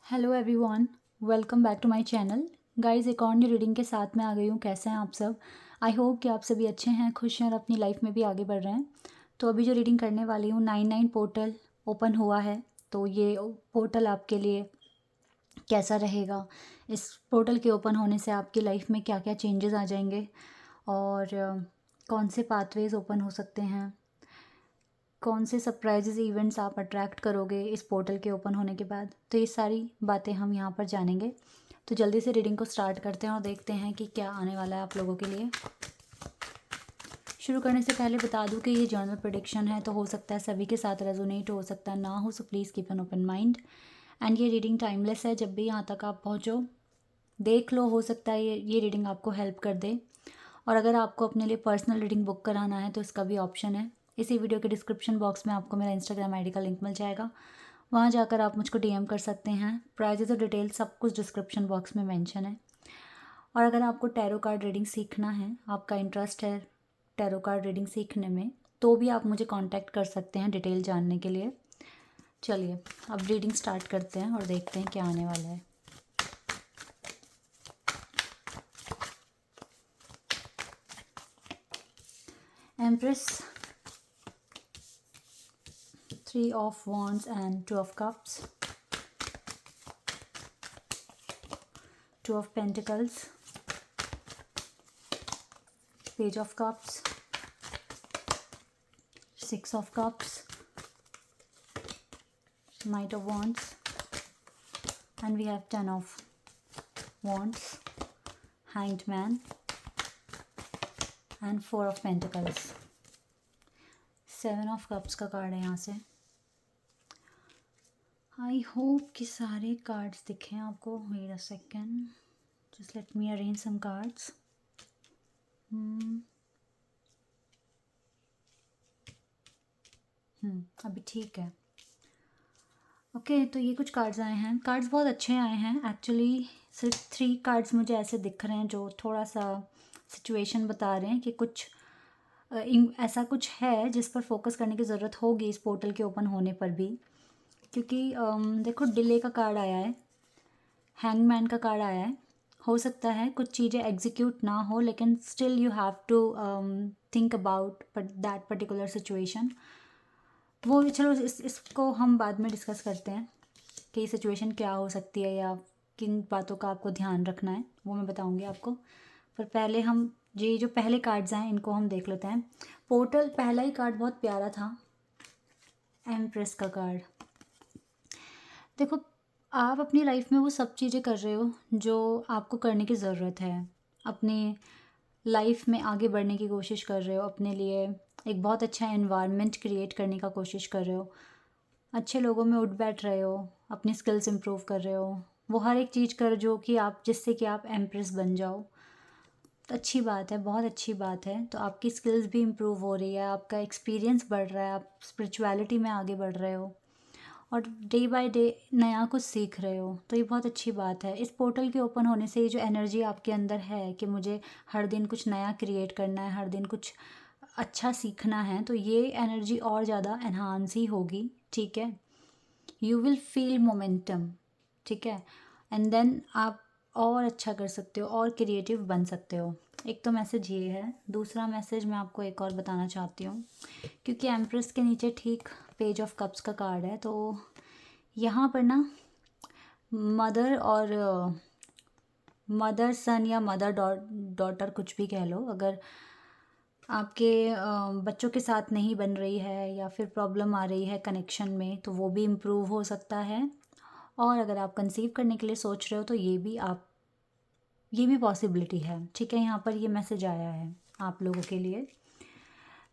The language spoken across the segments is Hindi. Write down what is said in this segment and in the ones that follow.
Hello everyone, welcome back to my channel. Guys, एक और न्यू रीडिंग के साथ मैं आ गई हूँ। कैसे हैं आप सब? आई होप कि आप सभी अच्छे हैं, खुश हैं और अपनी लाइफ में भी आगे बढ़ रहे हैं। तो अभी जो रीडिंग करने वाली हूँ, 99 पोर्टल ओपन हुआ है। तो ये पोर्टल आपके लिए कैसा रहेगा, इस पोर्टल के ओपन होने से आपकी लाइफ में क्या क्या चेंजेस आ जाएंगे और कौन से पाथवेज ओपन हो सकते हैं, कौन से सरप्राइजेज इवेंट्स आप अट्रैक्ट करोगे इस पोर्टल के ओपन होने के बाद, तो ये सारी बातें हम यहाँ पर जानेंगे। तो जल्दी से रीडिंग को स्टार्ट करते हैं और देखते हैं कि क्या आने वाला है आप लोगों के लिए। शुरू करने से पहले बता दूं कि ये जर्नल प्रेडिक्शन है, तो हो सकता है सभी के साथ रेजोनेट हो सकता है ना हो, so please keep an open mind. And ये रीडिंग टाइमलेस है, जब भी यहाँ तक आप पहुँचो देख लो, हो सकता है ये रीडिंग आपको हेल्प कर दे। और अगर आपको अपने लिए पर्सनल रीडिंग बुक कराना है तो इसका भी ऑप्शन है। इसी वीडियो के डिस्क्रिप्शन बॉक्स में आपको मेरा इंस्टाग्राम आईडी का लिंक मिल जाएगा, वहाँ जाकर आप मुझको डीएम कर सकते हैं। प्राइजेस और डिटेल सब कुछ डिस्क्रिप्शन बॉक्स में मेंशन है। और अगर आपको टैरो कार्ड रीडिंग सीखना है, आपका इंटरेस्ट है टैरो कार्ड रीडिंग सीखने में, तो भी आप मुझे कांटेक्ट कर सकते हैं डिटेल जानने के लिए। चलिए अब रीडिंग स्टार्ट करते हैं और देखते हैं क्या आने वाला है। Empress, 3 of Wands and 2 of Cups, 2 of Pentacles, Page of Cups, 6 of Cups, Knight of Wands, and we have 10 of Wands, Hanged Man, and 4 of Pentacles. 7 of Cups का कार्ड है यहाँ से। आई होप कि सारे कार्ड्स दिखें आपको। Wait a second, just let me arrange some cards. अभी ठीक है। ओके, तो ये कुछ कार्ड्स आए हैं। कार्ड्स बहुत अच्छे आए हैं एक्चुअली। सिर्फ 3 कार्ड्स मुझे ऐसे दिख रहे हैं जो थोड़ा सा सिचुएशन बता रहे हैं कि कुछ ऐसा कुछ है जिस पर फोकस करने की ज़रूरत होगी इस पोर्टल के ओपन होने पर भी। क्योंकि देखो, डिले का कार्ड आया है, हैंगमैन का कार्ड आया है। हो सकता है कुछ चीज़ें एग्जीक्यूट ना हो, लेकिन still you have to think about that particular situation. वो चलो इसको हम बाद में डिस्कस करते हैं कि सिचुएशन क्या हो सकती है या किन बातों का आपको ध्यान रखना है, वो मैं बताऊंगी आपको। पर पहले हम ये जो पहले कार्ड्स हैं इनको हम देख लेते हैं। पोर्टल पहला ही कार्ड बहुत प्यारा था, एम्प्रेस का कार्ड। देखो, आप अपनी लाइफ में वो सब चीज़ें कर रहे हो जो आपको करने की ज़रूरत है। अपनी लाइफ में आगे बढ़ने की कोशिश कर रहे हो, अपने लिए एक बहुत अच्छा एनवायरनमेंट क्रिएट करने का कोशिश कर रहे हो, अच्छे लोगों में उठ बैठ रहे हो, अपनी स्किल्स इम्प्रूव कर रहे हो। वो हर एक चीज़ कर जो कि आप जिससे कि आप एम्प्रेस बन जाओ। तो अच्छी बात है, बहुत अच्छी बात है। तो आपकी स्किल्स भी इम्प्रूव हो रही है, आपका एक्सपीरियंस बढ़ रहा है, आप स्पिरिचुअलिटी में आगे बढ़ रहे हो और डे बाय डे नया कुछ सीख रहे हो। तो ये बहुत अच्छी बात है। इस पोर्टल के ओपन होने से ये जो एनर्जी आपके अंदर है कि मुझे हर दिन कुछ नया क्रिएट करना है, हर दिन कुछ अच्छा सीखना है, तो ये एनर्जी और ज़्यादा एनहांस ही होगी। ठीक है, यू विल फील मोमेंटम। ठीक है, एंड देन आप और अच्छा कर सकते हो और क्रिएटिव बन सकते हो। एक तो मैसेज ये है। दूसरा मैसेज मैं आपको एक और बताना चाहती हूँ, क्योंकि एम्प्रेस के नीचे ठीक पेज ऑफ कप्स का कार्ड है, तो यहाँ पर ना मदर और मदर सन या मदर डॉटर कुछ भी कह लो, अगर आपके बच्चों के साथ नहीं बन रही है या फिर प्रॉब्लम आ रही है कनेक्शन में, तो वो भी इम्प्रूव हो सकता है। और अगर आप कंसीव करने के लिए सोच रहे हो तो ये भी पॉसिबिलिटी है। ठीक है, यहाँ पर ये मैसेज आया है आप लोगों के लिए।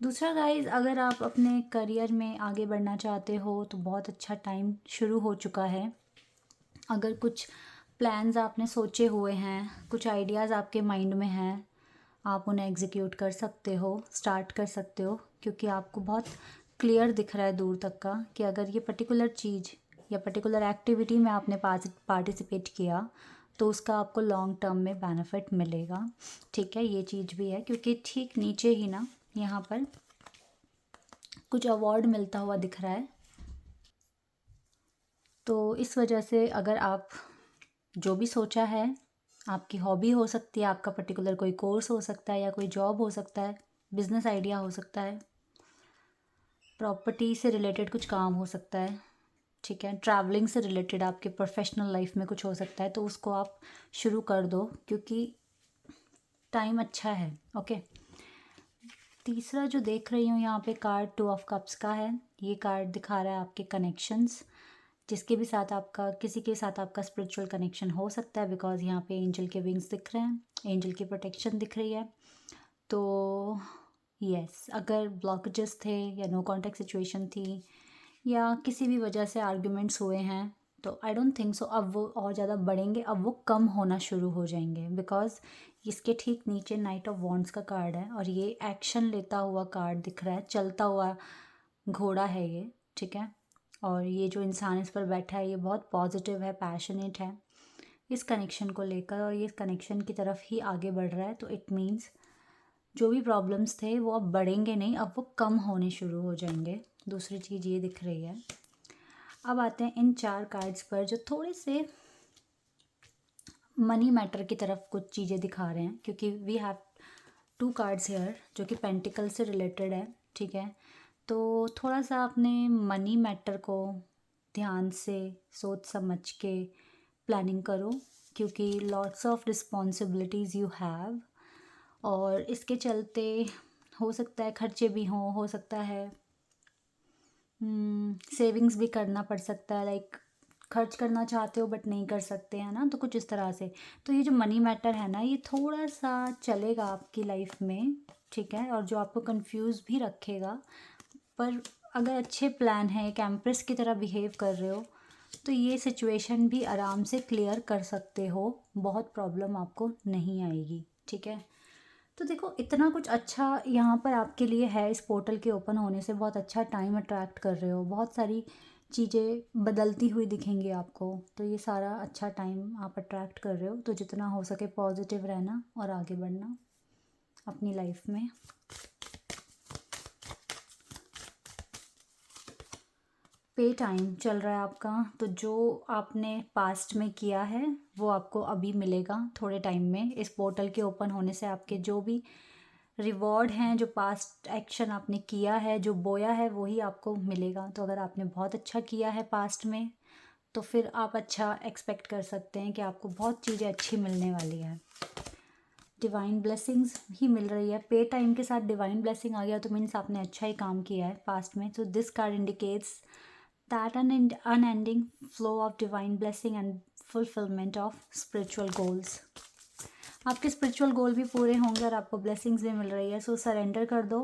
दूसरा गाइज, अगर आप अपने करियर में आगे बढ़ना चाहते हो तो बहुत अच्छा टाइम शुरू हो चुका है। अगर कुछ प्लान्स आपने सोचे हुए हैं, कुछ आइडियाज़ आपके माइंड में हैं, आप उन्हें एग्जीक्यूट कर सकते हो, स्टार्ट कर सकते हो। क्योंकि आपको बहुत क्लियर दिख रहा है दूर तक का कि अगर ये पर्टिकुलर चीज़ या पर्टिकुलर एक्टिविटी में आपने पार्टिसिपेट किया तो उसका आपको लॉन्ग टर्म में बेनिफिट मिलेगा। ठीक है, ये चीज़ भी है। क्योंकि ठीक नीचे ही ना यहाँ पर कुछ अवार्ड मिलता हुआ दिख रहा है, तो इस वजह से अगर आप जो भी सोचा है, आपकी हॉबी हो सकती है, आपका पर्टिकुलर कोई कोर्स हो सकता है या कोई जॉब हो सकता है, बिजनेस आइडिया हो सकता है, प्रॉपर्टी से रिलेटेड कुछ काम हो सकता है, ठीक है, ट्रैवलिंग से रिलेटेड आपके प्रोफेशनल लाइफ में कुछ हो सकता है, तो उसको आप शुरू कर दो क्योंकि टाइम अच्छा है। ओके, तीसरा जो देख रही हूँ यहाँ पे कार्ड 2 ऑफ कप्स का है। ये कार्ड दिखा रहा है आपके कनेक्शंस, जिसके भी साथ आपका, किसी के साथ आपका स्पिरिचुअल कनेक्शन हो सकता है, बिकॉज यहाँ पे एंजल के विंग्स दिख रहे हैं, एंजल की प्रोटेक्शन दिख रही है। तो यस, अगर ब्लॉकेजेस थे या नो कॉन्टैक्ट सिचुएशन थी या किसी भी वजह से आर्ग्यूमेंट्स हुए हैं, तो आई डोंट थिंक सो अब वो और ज़्यादा बढ़ेंगे, अब वो कम होना शुरू हो जाएंगे, बिकॉज इसके ठीक नीचे नाइट ऑफ वॉन्ड्स का कार्ड है और ये एक्शन लेता हुआ कार्ड दिख रहा है, चलता हुआ घोड़ा है ये, ठीक है। और ये जो इंसान इस पर बैठा है ये बहुत पॉजिटिव है, पैशनेट है इस कनेक्शन को लेकर और ये कनेक्शन की तरफ ही आगे बढ़ रहा है। तो इट मीन्स जो भी प्रॉब्लम्स थे वो अब बढ़ेंगे नहीं, अब वो कम होने शुरू हो जाएंगे। दूसरी चीज़ ये दिख रही है। अब आते हैं इन 4 कार्ड्स पर जो थोड़े से मनी मैटर की तरफ कुछ चीज़ें दिखा रहे हैं, क्योंकि वी हैव 2 कार्ड्स हेयर जो कि पेंटिकल से रिलेटेड है, ठीक है। तो थोड़ा सा अपने मनी मैटर को ध्यान से सोच समझ के प्लानिंग करो, क्योंकि lots of responsibilities you have और इसके चलते हो सकता है खर्चे भी हों, हो सकता है सेविंग्स भी करना पड़ सकता है, लाइक खर्च करना चाहते हो बट नहीं कर सकते हैं ना, तो कुछ इस तरह से। तो ये जो मनी मैटर है ना, ये थोड़ा सा चलेगा आपकी लाइफ में, ठीक है, और जो आपको कंफ्यूज भी रखेगा। पर अगर अच्छे प्लान है, एक एम्प्रेस की तरह बिहेव कर रहे हो, तो ये सिचुएशन भी आराम से क्लियर कर सकते हो, बहुत प्रॉब्लम आपको नहीं आएगी, ठीक है। तो देखो इतना कुछ अच्छा यहाँ पर आपके लिए है, इस पोर्टल के ओपन होने से बहुत अच्छा टाइम अट्रैक्ट कर रहे हो, बहुत सारी चीज़ें बदलती हुई दिखेंगी आपको, तो ये सारा अच्छा टाइम आप अट्रैक्ट कर रहे हो। तो जितना हो सके पॉजिटिव रहना और आगे बढ़ना अपनी लाइफ में। पे टाइम चल रहा है आपका, तो जो आपने पास्ट में किया है वो आपको अभी मिलेगा थोड़े टाइम में। इस पोर्टल के ओपन होने से आपके जो भी रिवॉर्ड हैं, जो पास्ट एक्शन आपने किया है, जो बोया है, वही आपको मिलेगा। तो अगर आपने बहुत अच्छा किया है पास्ट में, तो फिर आप अच्छा एक्सपेक्ट कर सकते हैं कि आपको बहुत चीज़ें अच्छी मिलने वाली है। डिवाइन ब्लेसिंग्स ही मिल रही है, पे टाइम के साथ डिवाइन ब्लेसिंग आ गया तो मीन्स आपने अच्छा ही काम किया है पास्ट में। तो this card indicates that unending flow of divine blessing and fulfillment of spiritual goals। आपके स्पिरिचुअल गोल भी पूरे होंगे और आपको ब्लेसिंग्स भी मिल रही है। सो सरेंडर कर दो,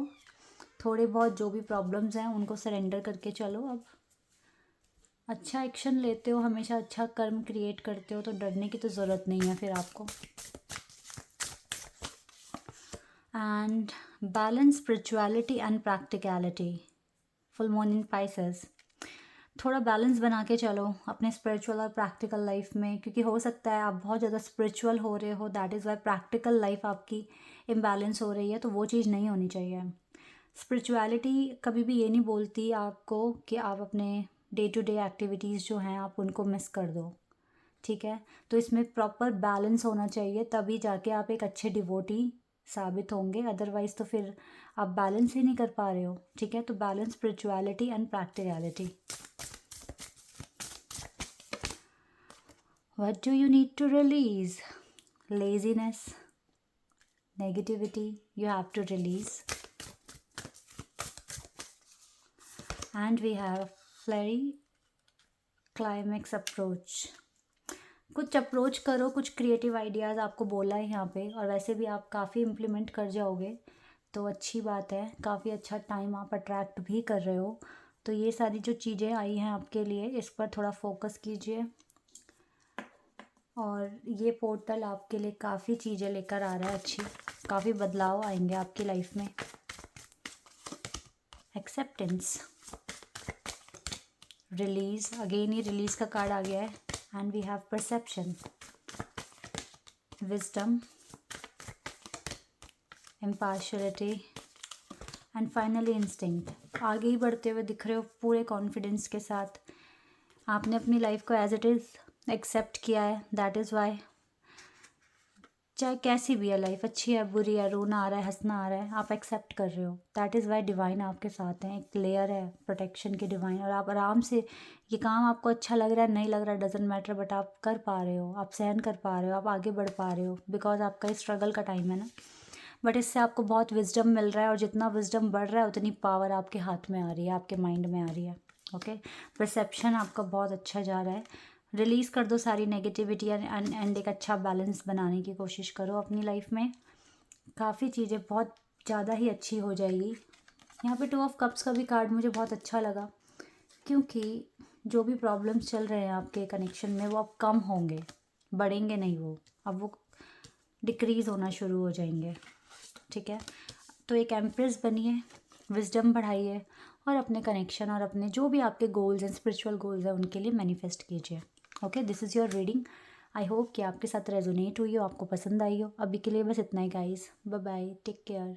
थोड़े बहुत जो भी प्रॉब्लम्स हैं उनको सरेंडर करके चलो। अब अच्छा एक्शन लेते हो, हमेशा अच्छा कर्म क्रिएट करते हो, तो डरने की तो ज़रूरत नहीं है फिर आपको। And balance spirituality and practicality, full moon in Pisces. थोड़ा बैलेंस बना के चलो अपने स्पिरिचुअल और प्रैक्टिकल लाइफ में, क्योंकि हो सकता है आप बहुत ज़्यादा स्पिरिचुअल हो रहे हो, that is why practical life आपकी इम्बैलेंस हो रही है, तो वो चीज़ नहीं होनी चाहिए। स्पिरिचुअलिटी कभी भी ये नहीं बोलती आपको कि आप अपने डे टू डे एक्टिविटीज़ जो हैं आप उनको मिस कर दो, ठीक है। तो इसमें प्रॉपर बैलेंस होना चाहिए, तभी जाके आप एक अच्छे डिवोटी साबित होंगे, अदरवाइज़ तो फिर आप बैलेंस ही नहीं कर पा रहे हो, ठीक है। तो balance spirituality and practicality. What do you need to release? Laziness, negativity, you have to release. And we have flurry, climax approach. कुछ अप्रोच करो, कुछ क्रिएटिव आइडियाज़ आपको बोला है यहाँ पे, और वैसे भी आप काफ़ी इम्प्लीमेंट कर जाओगे तो अच्छी बात है, काफ़ी अच्छा टाइम आप अट्रैक्ट भी कर रहे हो। तो ये सारी जो चीज़ें आई हैं आपके लिए, इस पर थोड़ा फोकस कीजिए, और ये पोर्टल आपके लिए काफ़ी चीज़ें लेकर आ रहा है अच्छी, काफ़ी बदलाव आएंगे आपकी लाइफ में। एक्सेप्टेंस, रिलीज, अगेन ये रिलीज का कार्ड आ गया है। And we have perception, wisdom, impartiality and finally instinct. आगे ही बढ़ते हुए दिख रहे हो पूरे कॉन्फिडेंस के साथ, आपने अपनी लाइफ को एज इट इज़ एक्सेप्ट किया है, दैट इज़ वाई। चाहे कैसी भी है लाइफ, अच्छी है बुरी है, रोना आ रहा है हंसना आ रहा है, आप एक्सेप्ट कर रहे हो, दैट इज़ वाई डिवाइन आपके साथ हैं। एक लेयर है प्रोटेक्शन की डिवाइन, और आप आराम से ये काम आपको अच्छा लग रहा है नहीं लग रहा है डजेंट मैटर, बट आप कर पा रहे हो, आप सहन कर पा रहे हो, आप आगे बढ़ पा रहे हो, बिकॉज आपका स्ट्रगल का टाइम है ना। बट इससे आपको बहुत विजडम मिल रहा है, और जितना विजडम बढ़ रहा है उतनी पावर आपके हाथ में आ रही है, आपके माइंड में आ रही है। ओके, परसेप्शन आपका बहुत अच्छा जा रहा है। रिलीज़ कर दो सारी नेगेटिविटी एंड एक अच्छा बैलेंस बनाने की कोशिश करो अपनी लाइफ में। काफ़ी चीज़ें बहुत ज़्यादा ही अच्छी हो जाएगी। यहाँ पे 2 ऑफ कप्स का भी कार्ड मुझे बहुत अच्छा लगा, क्योंकि जो भी प्रॉब्लम्स चल रहे हैं आपके कनेक्शन में वो अब कम होंगे, बढ़ेंगे नहीं, वो अब वो डिक्रीज़ होना शुरू हो जाएंगे। ठीक है, तो एक एम्प्रेस बनिए, विजडम बढ़ाइए, और अपने कनेक्शन और अपने जो भी आपके गोल्स हैं, स्पिरिचुअल गोल्स हैं, उनके लिए मैनिफेस्ट कीजिए। Okay, this is your reading. I hope कि आपके साथ रेजोनेट हुई हो, आपको पसंद आई हो। अभी के लिए बस इतना ही guys, bye bye, take care.